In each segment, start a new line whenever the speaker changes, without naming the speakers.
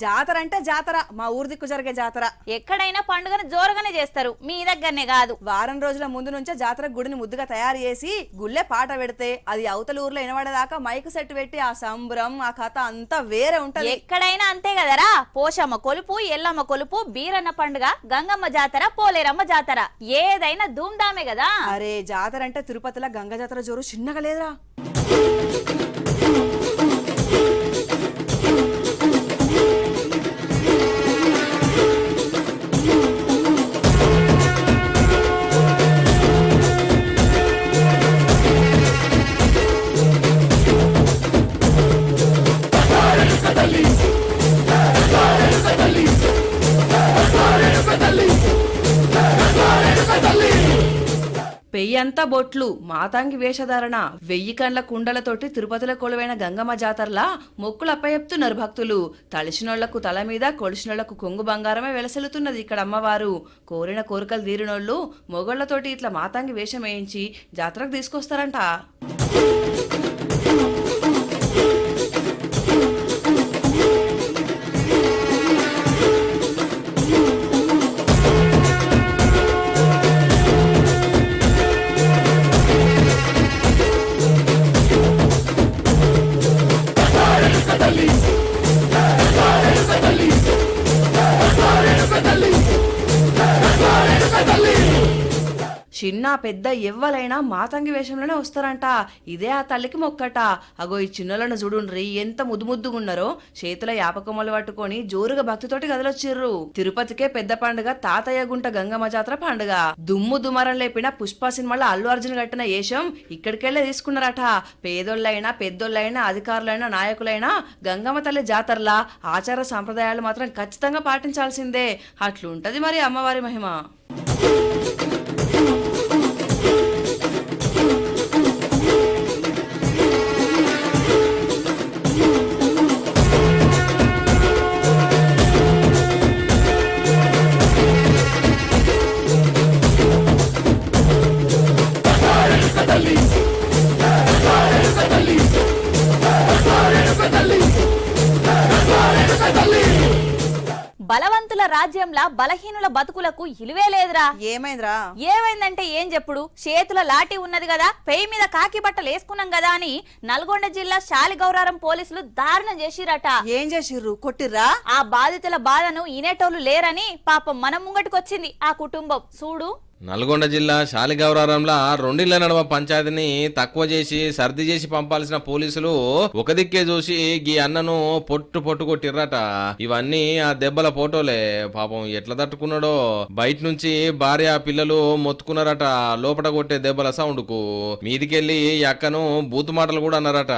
జాతర అంటే జాతర, మా ఊరు దిక్కు జరిగే జాతర.
ఎక్కడైనా పండుగను జోరుగానే చేస్తారు, మీ దగ్గరనే కాదు.
వారం రోజుల ముందు నుంచే జాతర గుడిని ముద్దుగా తయారు చేసి గుళ్ళే పాట పెడితే అది అవతల ఊర్లో వినబడేదాకా మైక్ సెట్ పెట్టి ఆ సంబరం ఆ కథ అంతా వేరే ఉంటది.
ఎక్కడైనా అంతే కదరా. పోషమ్మ కొలుపు, ఎల్లమ్మ కొలుపు, బీరన్న పండుగ, గంగమ్మ జాతర, పోలేరమ్మ జాతర, ఏదైనా ధూమ్ధామే కదా.
అరే జాతర అంటే తిరుపతిలో గంగ జాతర జోరు చిన్నగా లేదురా. పెయ్యంతా బొట్లు, మాతాంగి వేషధారణ, 1000 కండ్ల కుండలతోటి తిరుపతిలో కొలువైన గంగమ్మ జాతరలా మొక్కులు అప్పచెప్తున్నారు భక్తులు. తలిసినోళ్లకు తల మీద, కొలిసినోళ్లకు కొంగు బంగారమే వెలసెలుతున్నది ఇక్కడ అమ్మవారు. కోరిన కోరికలు తీరినోళ్లు మొగళ్లతోటి ఇట్లా మాతాంగి వేషం వేయించి జాతరకు తీసుకొస్తారంట. చిన్న పెద్ద ఎవ్వలైనా మాతంగి వేషంలోనే వస్తారంట. ఇదే ఆ తల్లికి మొక్కట. అగో ఈ చిన్నలను చూడుండ్రి ఎంత ముద్దుముద్దుగున్నారో. చేతుల యాపకొమ్మలు పట్టుకొని జోరుగా భక్తితోటి గదిలొచ్చిర్రు. తిరుపతికే పెద్ద పండుగ తాతయ్య గుంట గంగమ్మ జాతర పండుగ. దుమ్ము దుమారం లేపిన పుష్ప సినిమాలో అల్లు అర్జున్ కట్టిన వేషం ఇక్కడికెళ్లే తీసుకున్నారట. పేదోళ్ళైనా పెద్దోళ్ళైనా అధికారులైనా నాయకులైనా గంగమ్మ తల్లి జాతరలా ఆచార సంప్రదాయాలు మాత్రం ఖచ్చితంగా పాటించాల్సిందే. అట్లుంటది మరి అమ్మవారి మహిమ.
బలవంతుల రాజ్యంలా బలహీనుల బతుకులకు ఇలువే లేదురా.
ఏమైందిరా?
ఏమైందంటే ఏం చెప్పుడు. చేతుల లాఠీ ఉన్నది కదా, పెయి మీద కాకి బట్టలు వేసుకున్నాం కదా అని నల్గొండ జిల్లా శాలిగౌరారం పోలీసులు దారుణం చేసిరట.
ఏం చేసిర్రు? కొట్టిర్రా?
ఆ బాధితుల బాధను ఇనేటోళ్లు లేరని పాపం మన ముంగటికొచ్చింది ఆ కుటుంబం. చూడు,
నల్గొండ జిల్లా శాలిగౌరారంలో 2 ఇళ్ల నడుమ పంచాయతీని తక్కువ చేసి సర్ది చేసి పంపాల్సిన పోలీసులు ఒక దిక్కే చూసి గీ అన్నను పొట్టు కొట్టిర్రట. ఇవన్నీ ఆ దెబ్బల ఫోటోలే. పాపం ఎట్లా తట్టుకున్నాడో. బయట నుంచి భార్య పిల్లలు మొత్తుకున్నారట లోపట కొట్టే దెబ్బల సౌండ్ కు. మీదికెళ్లి ఈ అక్కను బూతు మాటలు కూడా అన్నారట.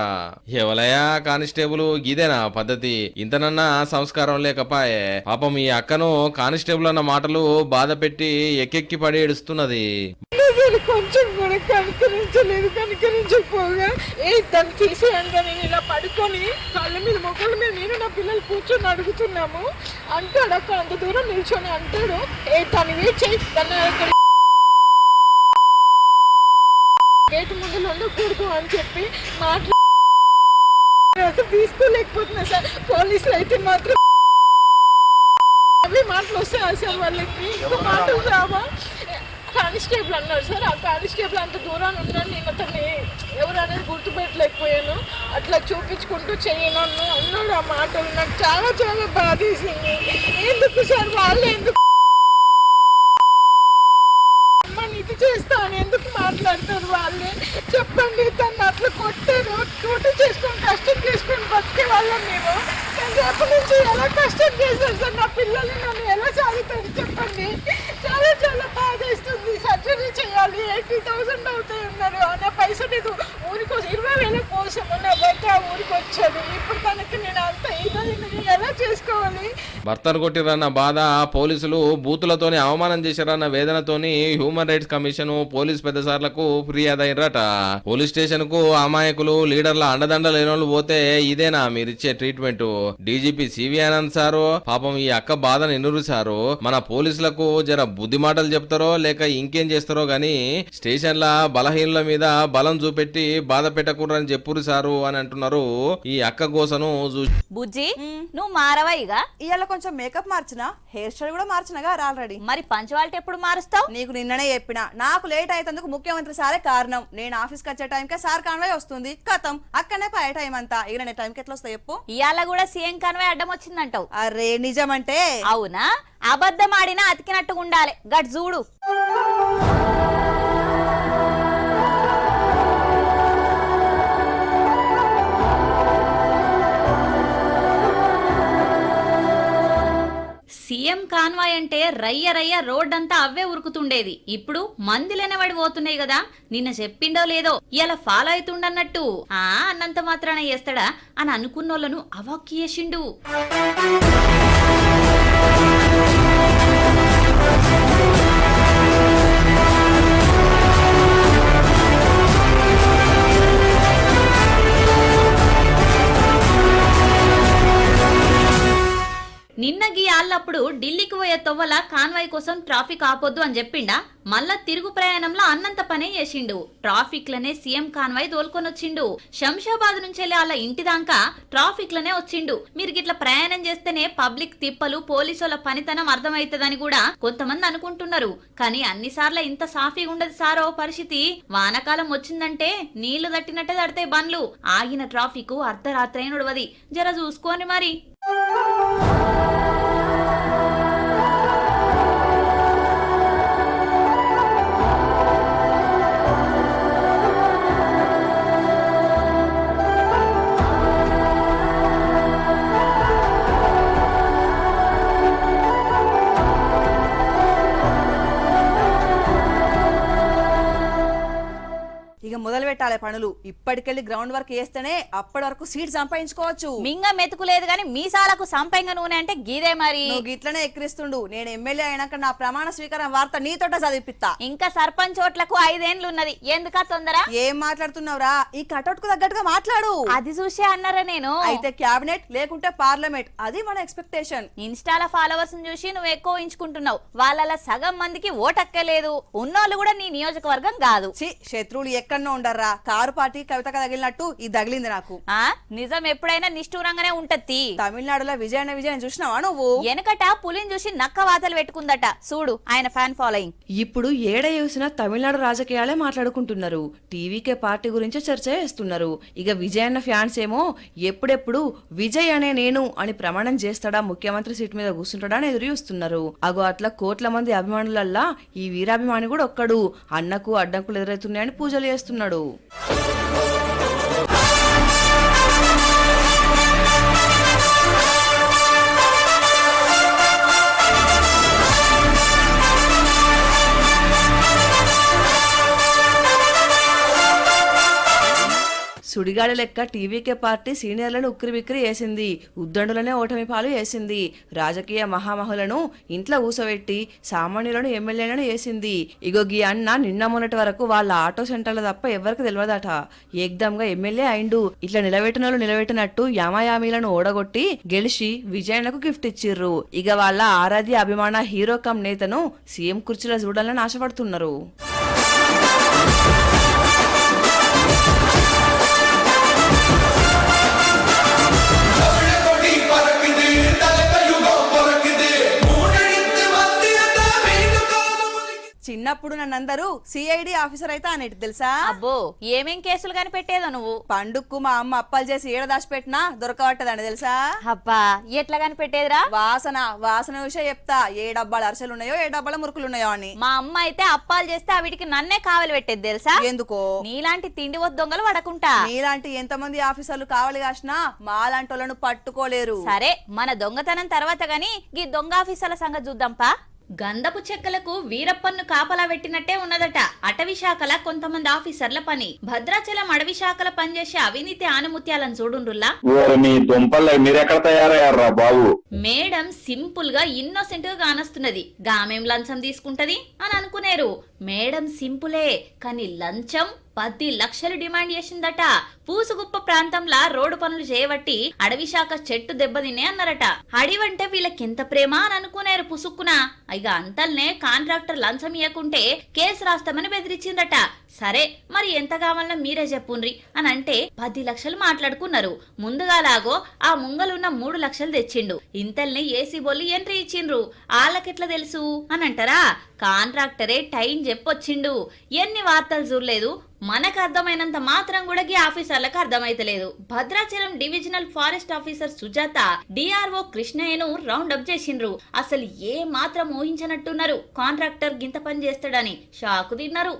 ఎవలయా కానిస్టేబుల్, గీదేనా పద్ధతి? ఇంతనన్నా సంస్కారం లేకపాయే. పాపం ఈ అక్కను కానిస్టేబుల్ అన్న మాటలు బాధ పెట్టి ఎక్కెక్కి పడి ఏడుస్తున్నది.
కొంచెం కూడా కనికరించకపోగా దాన్ని తీసేయంగా నేను ఇలా పడుకొని కాళ్ళ మీద మొక్కల మీద నేను నా పిల్లలు కూర్చొని అడుగుతున్నాము. అంటాడు అక్క, అంత దూరం నిల్చొని అంటాడు తను చేయి గేటు ముందు ఉండకూడదు అని చెప్పి అసలు తీసుకోలేకపోతున్నా సార్. పోలీసులు అయితే మాత్రం అవి మాటలు వస్తాయి అసలు వాళ్ళకి మాటలు రావా. కానిస్టేబుల్ అన్నాడు సార్. ఆ కానిస్టేబుల్ అంత దూరాన్ని ఉన్నాడు. నేను అతన్ని ఎవరు అనేది గుర్తుపెట్టలేకపోయాను. అట్లా చూపించుకుంటూ చేయను అన్నాడు. ఆ మాటలు నాకు చాలా చాలా బాధేసింది. ఎందుకు సార్ వాళ్ళు ఎందుకు ఇది చేస్తాను ఎందుకు మాట్లాడతారు వాళ్ళే? చెప్పండి. తను అట్లా కొట్టారు. డ్యూటీ చేసుకొని కష్టం చేసుకొని బతికే వాళ్ళం మేము. రేపటి నుంచి ఎలా కష్టం చేశారు సార్? నా పిల్లల్ని నన్ను ఎలా సాగుతారు చెప్పండి. చాలా చాలా బాధేస్తుంది. సర్జరీ చేయాలి, 80,000 అవుతాయి ఉన్నారు. నా పైసలు ఇది ఊరికి 20,000 కోసం నా భర్త ఊరికి వచ్చాడు. ఇప్పుడు తనకి నేను అంత ఇదని ఎలా చేసుకోవాలి?
భర్తను కొట్టిరన్న బాధ, పోలీసులు బూతులతోని అవమానం చేశారన్న వేదనతోని హ్యూమన్ రైట్స్ కమిషన్ పోలీస్ పెద్దసార్లకు ఫిర్యాదు అయ్యారట. పోలీస్ స్టేషన్ కు అమాయకులు లీడర్ల అండదండ లేని వాళ్ళు పోతే ఇదేనా మీరిచ్చే treatment? DGP CV Anand sir పాపం ఈ అక్క బాధను ఎన్నురుసారు. మన పోలీసులకు జర బుద్ధి మాటలు చెప్తారో లేక ఇంకేం చేస్తారో గాని స్టేషన్ల బలహీనుల మీద బలం చూపెట్టి బాధ పెట్టకూడదని చెప్పురు సారు అని అంటున్నారు. ఈ అక్క గోసను
బుజ్జి నువ్వు మారవా ఇక?
ఇవాళ కొంచెం మేకప్ మార్చిన, హెయిర్ స్టైల్ కూడా మార్చినగా ఆల్రెడీ.
మరి పంచవాలిటీ ఎప్పుడు మారుస్తావు?
నీకు నిన్ననే చెప్పిన, నాకు లేట్ అయ్యేందుకు ముఖ్యమంత్రి సారే కారణం. నేను ఆఫీస్కి వచ్చే టైంకే సార్ కాన్వాయ్ వస్తుంది, కథం అక్కడనే పై టైం అంతా. ఇక నేను టైంకి ఎట్లా వస్తా చెప్పు?
ఇవాళ కూడా సీఎం కాన్వాయ్ అడ్డం వచ్చిందంటావు?
అరే నిజమంటే
అవునా? అబద్ధం ఆడినా అతికినట్టుగా ఉండాలి. గట్ చూడు. సీఎం కాన్వాయ్ అంటే రయ్య రయ్య రోడ్డంతా అవే ఉరుకుతుండేది. ఇప్పుడు మందిలోనే పడి పోతున్నాయి కదా. నిన్న చెప్పిండో లేదో ఇలా ఫాలో అవుతుండన్నట్టు అన్నంత మాత్రాన చేస్తాడా అని అనుకున్నోళ్ళను అవాక్కి చేసిండు. నిన్న గీ ఆళ్ళప్పుడు ఢిల్లీకి పోయే తొవ్వల కాన్వాయ్ కోసం ట్రాఫిక్ ఆపొద్దు అని చెప్పిండా. మళ్ళా తిరుగు ప్రయాణంలో అన్నంత పనే చేసిండు. ట్రాఫిక్ లనే సీఎం కాన్వాయ్ తోలుకొని వచ్చిండు. శంషాబాద్ నుంచి వెళ్ళి వాళ్ళ ఇంటి దాకా ట్రాఫిక్ లనే వచ్చిండు. మీరు గిట్లా ప్రయాణం చేస్తేనే పబ్లిక్ తిప్పలు, పోలీసుల పనితనం అర్థమైతదని కూడా కొంతమంది అనుకుంటున్నారు. కానీ అన్నిసార్లు ఇంత సాఫీగా ఉండదు సారో పరిస్థితి. వానకాలం వచ్చిందంటే నీళ్లు తట్టినట్టే తడితే బండ్లు. ఆగిన ట్రాఫిక్ అర్ధరాత్రి నడవది. జర చూసుకోని మరి.
ఇక మొదలు పెట్టాలి పనులు. ఇప్పటికెళ్ళి గ్రౌండ్ వర్క్ చేస్తేనే అప్పటి వరకు సీట్ సంపాదించుకోవచ్చు.
మింగ మెతుకులేదు గాని మీసాలకు సంపంగ నూనె అంటే గీదే మరి.
నువ్వు గిట్లనే ఎక్కిరిస్తుండు. నేను ఎమ్మెల్యే అయినాక నా ప్రమాణ స్వీకారం వార్త నీతోట చదివిపిస్తా.
ఇంకా సర్పంచ్ ఓట్లకు 5 ఏండ్లు ఉన్నది. ఎందుకా తొందర?
ఏం మాట్లాడుతున్నావురా? ఈ కటౌట్ కు తగ్గట్టుగా మాట్లాడు.
అది చూసే అన్నారా నేను.
అయితే క్యాబినెట్ లేకుంటే పార్లమెంట్, అది మన ఎక్స్పెక్టేషన్.
ఇన్స్టాల ఫాలోవర్స్ చూసి నువ్వు ఎక్కువ ఎంచుకుంటున్నావు. వాళ్ళ సగం మందికి ఓటక్కలేదు. ఉన్నోళ్ళు కూడా నీ నియోజకవర్గం కాదు.
శత్రువులు ఎక్కడనో ఉండర్రా. కారు పార్టీ కవితకు తగిలినట్టు ఇది తగిలింది నాకు.
నిజం ఎప్పుడైనా నిష్ఠూరంగానే ఉంటది.
తమిళనాడులో విజయం చూసినావా నువ్వు?
వెనకట పులిని చూసి నక్క వాతలు పెట్టుకుందట. చూడు ఆయన ఫ్యాన్ ఫాలోయింగ్.
ఇప్పుడు ఏడ చూసినా తమిళనాడు రాజకీయాలే మాట్లాడుకుంటున్నారు. టీవీకే పార్టీ గురించే చర్చ చేస్తున్నారు. ఇక విజయ్ అన్న ఫ్యాన్స్ ఏమో ఎప్పుడెప్పుడు విజయ్ అనే నేను అని ప్రమాణం చేస్తాడా, ముఖ్యమంత్రి సీట్ మీద కూర్చుంటాడా అని ఎదురు చూస్తున్నారు. అగో అట్లా కోట్ల మంది అభిమానులల్లా ఈ వీరాభిమాని కూడా ఒక్కడు. అన్నకు అడ్డంకులు ఎదురవుతున్నాయని పూజలు చేస్తున్నాడు. సుడిగాడి లెక్క టీవీకే పార్టీ సీనియర్లను ఉక్కిరిబిక్కిరి వేసింది. ఉద్దండులనే ఓటమి పాలు వేసింది. రాజకీయ మహామహులను ఇంట్లో ఊసబెట్టి సామాన్యులను ఎమ్మెల్యేలను వేసింది. ఇగో గీ అన్న నిన్న మొన్నటి వరకు వాళ్ళ ఆటో సెంటర్ల తప్ప ఎవరికి తెలియదట. ఏకదంగా ఎమ్మెల్యే అయిండు. ఇట్లా నిలబెట్టినోళ్ళు నిలబెట్టినట్టు యామాయామీలను ఓడగొట్టి గెలిచి విజయన్నకు గిఫ్ట్ ఇచ్చిర్రు. ఇక వాళ్ళ ఆరాధ్య అభిమాన హీరో కమ్ నేతను సీఎం కుర్చీలో చూడాలని ఆశపడుతున్నారు.
చిన్నప్పుడు నన్నందరూ సిఐడి ఆఫీసర్ అయితే అనేటి తెలుసా?
అబ్బో ఏమేం కేసులు కనిపెట్టేదో నువ్వు.
పండుక్కు మా అమ్మ అప్పాలు చేసి ఏడ దాచిపెట్టినా దొరకబట్టదని తెలుసా?
అబ్బా ఎట్లా కనిపెట్టేదిరా?
వాసన విషయం చెప్తా. ఏ డబ్బాల అరసలు ఉన్నాయో, ఏ డబ్బాల మురుకులు ఉన్నాయో అని.
మా అమ్మ అయితే అప్పాలు చేస్తే వీటికి నన్నే కావలి పెట్టేది తెలుసా?
ఎందుకో?
నీలాంటి తిండి వద్ద దొంగలు పడకుంటా.
నీలాంటి ఎంతమంది ఆఫీసర్లు కావాలి కాసినా మాలాంటి వాళ్ళను పట్టుకోలేరు.
సరే మన దొంగతనం తర్వాత గాని ఈ దొంగ ఆఫీసర్ల సంగతి చూద్దాంపా. గంధపు చెక్కలకు వీరప్పన్ను కాపలా పెట్టినట్టే ఉన్నదట అటవీ శాఖల కొంతమంది ఆఫీసర్ల పని. భద్రాచలం అడవి శాఖల పనిచేసే అవినీతి ఆనుముత్యాలను చూడుండ్రుల్లా.
మీ దుంపల్లో మీరెక్కడ తయారయ్యారా బాబు?
మేడం సింపుల్ గా ఇన్నోసెంట్ గా కానొస్తున్నది, గామేం లంచం తీసుకుంటది అని అనుకునేరు. మేడం సింపులే కానీ లంచం 10 లక్షలు డిమాండ్ చేసిందట. పూసుగుప్ప ప్రాంతంలో రోడ్డు పనులు చేయబట్టి అడవి శాఖ చెట్టు దెబ్బతినే అన్నారట. అడివంటే వీళ్ళకెంత ప్రేమ అని అనుకునేరు పుసుక్కున. ఇక అంతల్నే కాంట్రాక్టర్ లంచం ఇయ్యకుంటే కేసు రాస్తామని బెదిరించిందట. సరే మరి ఎంత కావాలన్నా మీరే చెప్పుండ్రి అని అంటే 10 లక్షలు మాట్లాడుకున్నారు. ముందుగాలాగో ఆ ముంగలున్న 3 లక్షలు తెచ్చిండు. ఇంతల్ని ఏసీ బోళ్ళు ఎంట్రీ ఇచ్చిండ్రు. ఆళ్ళకెట్లా తెలుసు అని అంటారా? కాంట్రాక్టరే టైం చెప్పొచ్చిండు. ఎన్ని వార్తలు చూడలేదు, మనకు అర్థమైనంత మాత్రం కూడా ఈ ఆఫీసర్లకు అర్థమైతలేదు. Bhadrachalam divisional forest officer Sujatha DRO కృష్ణయ్యను రౌండ్ అప్ చేసిండ్రు. అసలు ఏ మాత్రం ఊహించనట్టున్నారు కాంట్రాక్టర్ గింత పని చేస్తాడని. షాకు తిన్నారు.